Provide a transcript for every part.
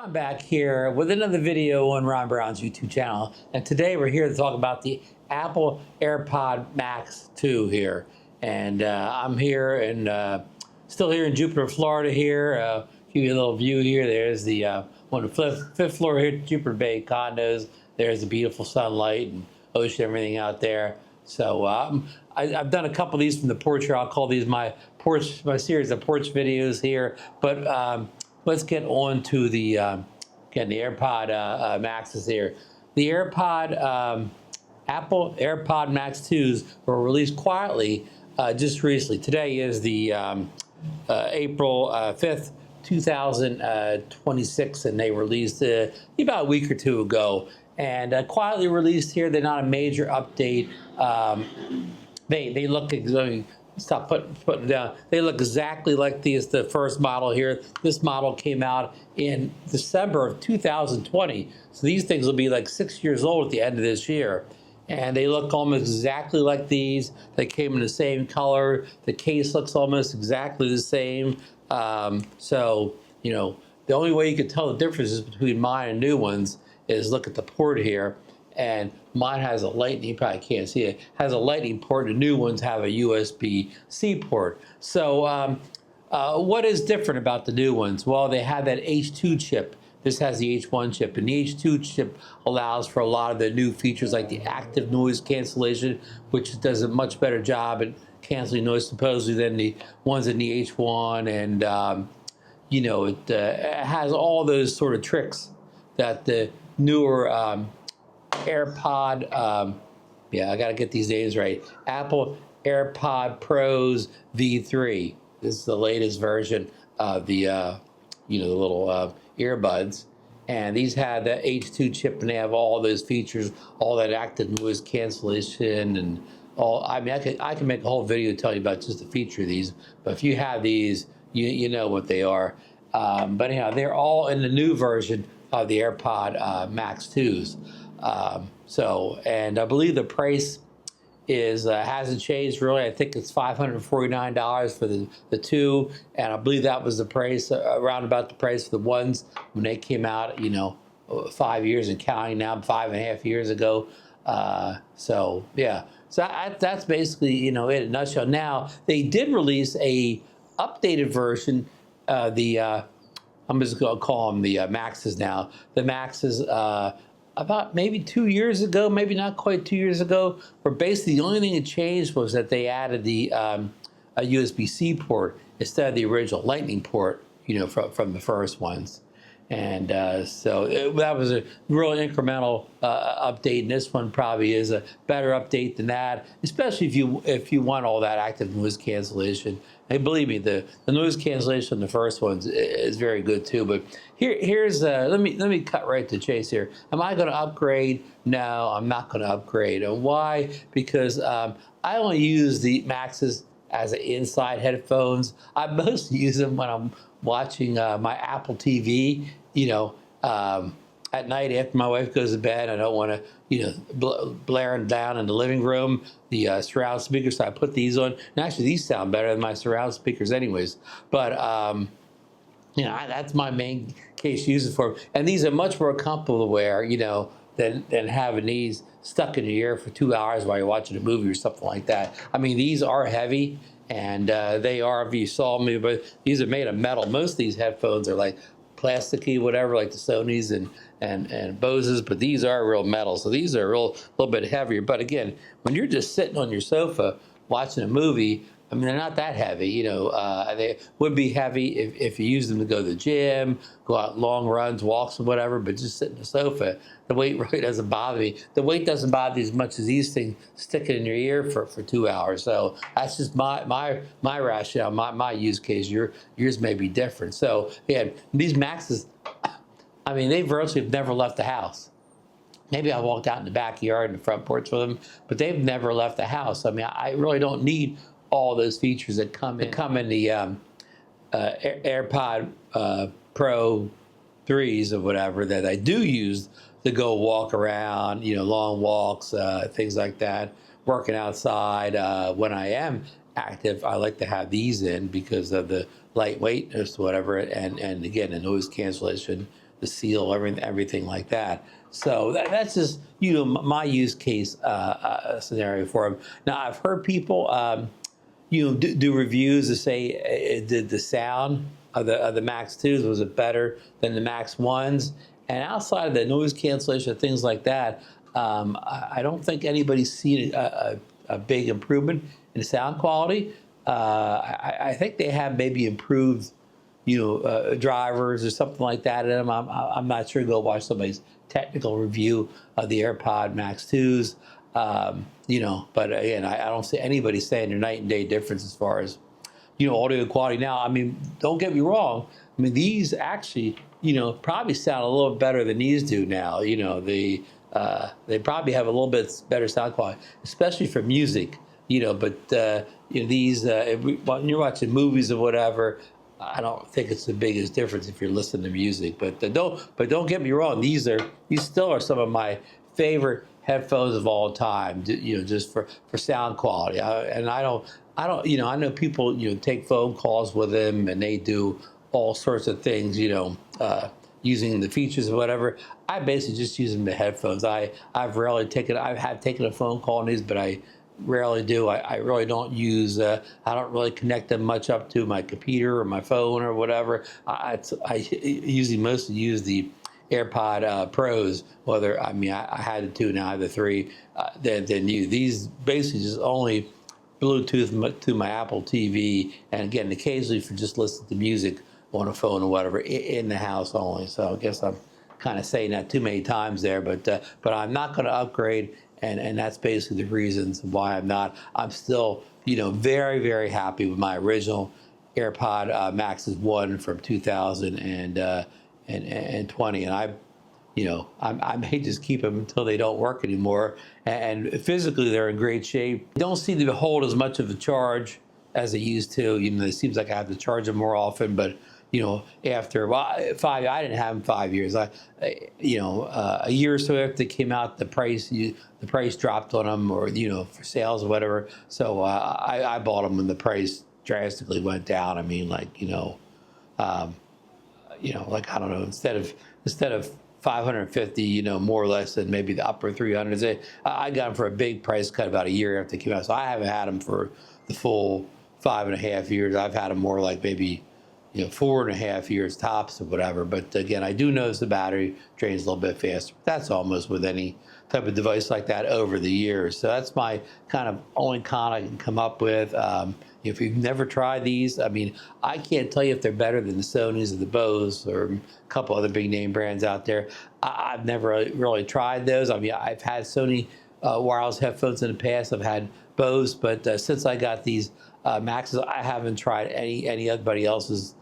Ron back here with another video on Ron Brown's YouTube channel, and today we're here to talk about the Apple AirPod Max 2 here. And I'm here and still here in Jupiter, Florida here. Give you a little view here. There's the one of the fifth floor here, Jupiter Bay condos. There's the beautiful sunlight and ocean, everything out there. So I've done a couple of these from the porch here. I'll call these my series of porch videos here. But let's get on to the again, the AirPod Maxes here. The Apple AirPod Max 2s were released quietly just recently. Today is the April 5th, 2026, and they released about a week or two ago. And quietly released here. They're not a major update. They look exactly. Stop putting down. They look exactly like the first model here. This model came out in December of 2020. So these things will be like 6 years old at the end of this year. And they look almost exactly like these. They came in the same color. The case looks almost exactly the same. So, you know, the only way you could tell the differences between mine and new ones is look at the port here. And mine has a lightning, you probably can't see it, has a lightning port. The new ones have a USB-C port. So what is different about the new ones? Well, they have that H2 chip. This has the H1 chip, and the H2 chip allows for a lot of the new features like the Active Noise Cancellation, which does a much better job at canceling noise supposedly than the ones in the H1. And, you know, it has all those sort of tricks that the newer AirPod, yeah, I got to get these names right. Apple AirPod Pros V3. This is the latest version of the, you know, the little earbuds. And these have the H2 chip, and they have all those features, all that active noise cancellation, and all. I mean, I can make a whole video telling you about just the feature of these. But if you have these, you know what they are. But anyhow, they're all in the new version of the AirPod Max 2s. And I believe the price is hasn't changed really. I think it's $549 for the two, and I believe that was the price around about the price for the ones when they came out, you know, 5 years and counting now, 5.5 years ago. So yeah, so that's basically, you know, in a nutshell. Now they did release a updated version. I'm just going to call them the Maxes now. The Maxes, about maybe 2 years ago, maybe not quite 2 years ago, where basically the only thing that changed was that they added the a USB-C port instead of the original Lightning port, you know, from the first ones. And so that was a real incremental update, and this one probably is a better update than that, especially if you want all that active noise cancellation. And believe me, the noise cancellation in the first ones is very good too. But here's let me cut right to the chase here. Am I going to upgrade? No, I'm not going to upgrade. And why? Because I only use the Maxes as inside headphones. I mostly use them when I'm watching my Apple TV, you know, at night after my wife goes to bed. I don't want to, you know, blaring down in the living room, the surround speakers. So I put these on. And actually, these sound better than my surround speakers anyways. But, you know, that's my main case use it for. And these are much more comfortable to wear, you know, than having these stuck in your ear for 2 hours while you're watching a movie or something like that. I mean, these are heavy. And they are, if you saw me, but these are made of metal. Most of these headphones are like plasticky, whatever, like the Sonys and Boses, but these are real metal. So these are a little bit heavier. But again, when you're just sitting on your sofa watching a movie, I mean, they're not that heavy. You know, they would be heavy if you use them to go to the gym, go out long runs, walks, or whatever, but just sit on the sofa, the weight really doesn't bother me. The weight doesn't bother me as much as these things sticking in your ear for 2 hours. So that's just my rationale, my use case. Yours may be different. So yeah, these Maxes, I mean, they virtually have never left the house. Maybe I walked out in the backyard and the front porch with them, but they've never left the house. I mean, I really don't need all those features that come in the AirPod Pro 3s or whatever that I do use to go walk around, you know, long walks, things like that, working outside. When I am active, I like to have these in because of the lightweightness, whatever, and again, the noise cancellation the seal, everything like that. So that's just my use case scenario for them. Now I've heard people do reviews to say did the sound of the Max 2s, was it better than the Max 1s? And outside of the noise cancellation, things like that, I don't think anybody's seen a big improvement in the sound quality. I think they have maybe improved, drivers or something like that in them. I'm not sure. Go watch somebody's technical review of the AirPod Max 2s. But again, I don't see anybody saying a night and day difference as far as, audio quality. Now, I mean, don't get me wrong. I mean, these actually, probably sound a little better than these do now. They probably have a little bit better sound quality, especially for music. But these when you're watching movies or whatever, I don't think it's the biggest difference if you're listening to music. But don't get me wrong. These still are some of my favorite headphones of all time. Just for sound quality. I know people take phone calls with them and they do all sorts of things. Using the features or whatever. I basically just use them to headphones. I have taken a phone call on these, but I rarely do. I really don't use. I don't really connect them much up to my computer or my phone or whatever. I usually mostly use the AirPod Pros. I had the two, now I have the three. Then you. These basically just only Bluetooth to my Apple TV, and again, occasionally for just listening to music on a phone or whatever in the house only. So I guess I'm kind of saying that too many times there, but I'm not going to upgrade, and that's basically the reasons why I'm not. I'm still very, very happy with my original AirPod Max's 1 from 2020, and I may just keep them until they don't work anymore. And physically, they're in great shape. They don't seem to hold as much of a charge as they used to. It seems like I have to charge them more often, but after I didn't have them 5 years. A year or so after they came out, the price dropped on them, or for sales or whatever. So I bought them when the price drastically went down. I mean, like I don't know, instead of 550, more or less than maybe the upper 300s. I got them for a big price cut about a year after they came out. So I haven't had them for the full 5.5 years. I've had them more like maybe 4.5 years tops or whatever. But again, I do notice the battery drains a little bit faster. That's almost with any type of device like that over the years. So that's my kind of only con I can come up with. If you've never tried these, I mean, I can't tell you if they're better than the Sonys or the Bose or a couple other big name brands out there. I've never really tried those. I mean, I've had Sony wireless headphones in the past. I've had Bose, but since I got these Maxes, I haven't tried anybody else's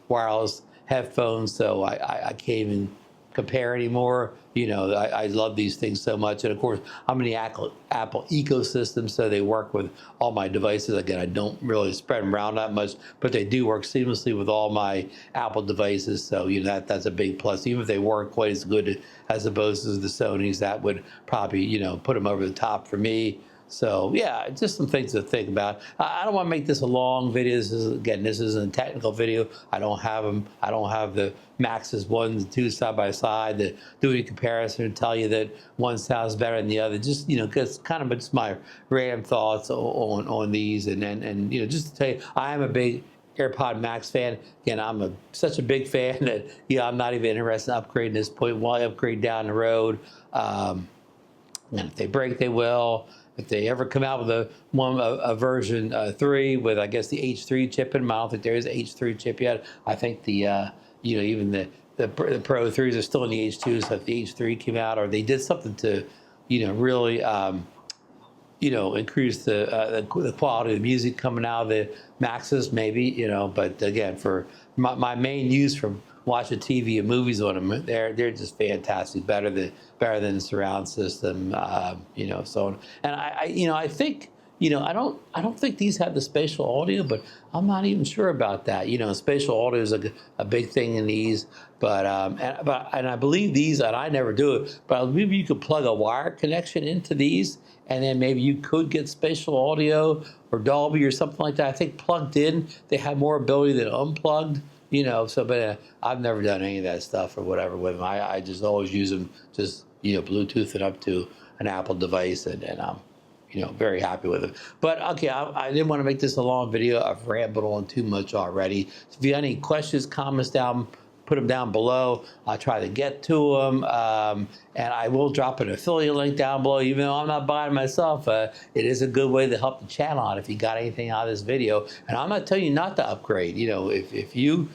wireless headphones, so I can't even compare anymore. I love these things so much, and of course I'm in the Apple ecosystem, so they work with all my devices. Again, I don't really spread them around that much, but they do work seamlessly with all my Apple devices, so that's a big plus. Even if they weren't quite as good as the Boses, the Sonys, that would probably put them over the top for me. So yeah, just some things to think about. I don't want to make this a long video. This isn't a technical video. I don't have them. I don't have the Maxes 1 and 2 side by side to do a comparison and tell you that one sounds better than the other. Just because kind of just my random thoughts on these, and just to tell you, I am a big AirPod Max fan. Again, I'm such a big fan that I'm not even interested in upgrading this point. While I upgrade down the road, and if they break, they will. If they ever come out with a version 3 with, I guess, the H3 chip in them, I don't think there is an H3 chip yet. I think the even the Pro 3s are still in the H2s. So if the H3 came out, or they did something to really increase the quality of the music coming out of the Maxes, maybe. But again, for my main use from watching TV and movies on them, they're just fantastic, better than the surround system, So, and I think I don't think these have the spatial audio, but I'm not even sure about that. Spatial audio is a big thing in these, but I believe these, and I never do it, but I believe you could plug a wire connection into these, and then maybe you could get spatial audio or Dolby or something like that. I think plugged in, they have more ability than unplugged. So, but I've never done any of that stuff or whatever with them. I just always use them, just, Bluetooth it up to an Apple device, and I'm, very happy with it. But okay, I didn't want to make this a long video. I've rambled on too much already. So if you have any questions, comments put them down below. I'll try to get to them. And I will drop an affiliate link down below, even though I'm not buying it myself. It is a good way to help the channel out if you got anything out of this video. And I'm not telling you not to upgrade. If you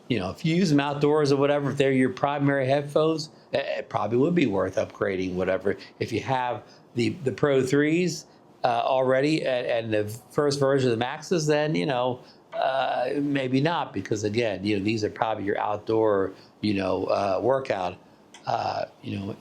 use them outdoors or whatever, if they're your primary headphones, it probably would be worth upgrading, whatever. If you have the Pro 3s already and the first version of the Maxes, then, maybe not, because again, these are probably your outdoor, workout, headphones,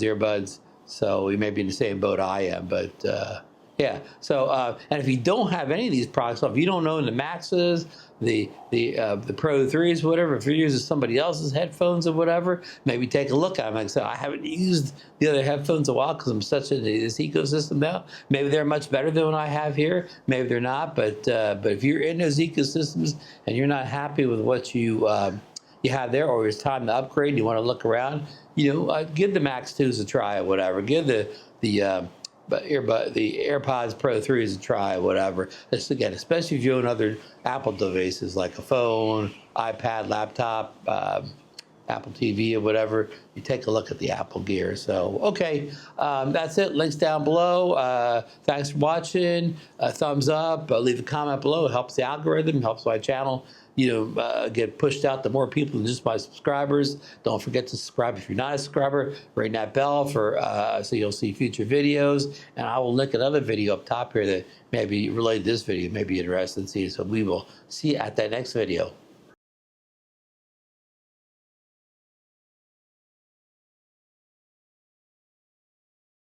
earbuds. So you may be in the same boat I am, but yeah. So and if you don't have any of these products, if you don't own the Maxes, the Pro 3s, whatever, if you're using somebody else's headphones or whatever, maybe take a look at them. Like I said, I haven't used the other headphones a while because I'm such in this ecosystem now. Maybe they're much better than what I have here. Maybe they're not. But if you're in those ecosystems and you're not happy with what you have there, or it's time to upgrade and you want to look around, give the Max 2s a try or whatever. Give the AirPods Pro 3s a try, whatever. Just again, especially if you own other Apple devices like a phone, iPad, laptop, Apple TV or whatever, you take a look at the Apple gear. So, okay, that's it. Links down below. Thanks for watching. Thumbs up. Leave a comment below. It helps the algorithm, helps my channel, get pushed out to more people than just my subscribers. Don't forget to subscribe if you're not a subscriber. Ring that bell so you'll see future videos. And I will link another video up top here that maybe related to this video, may be interested in seeing. So we will see you at that next video.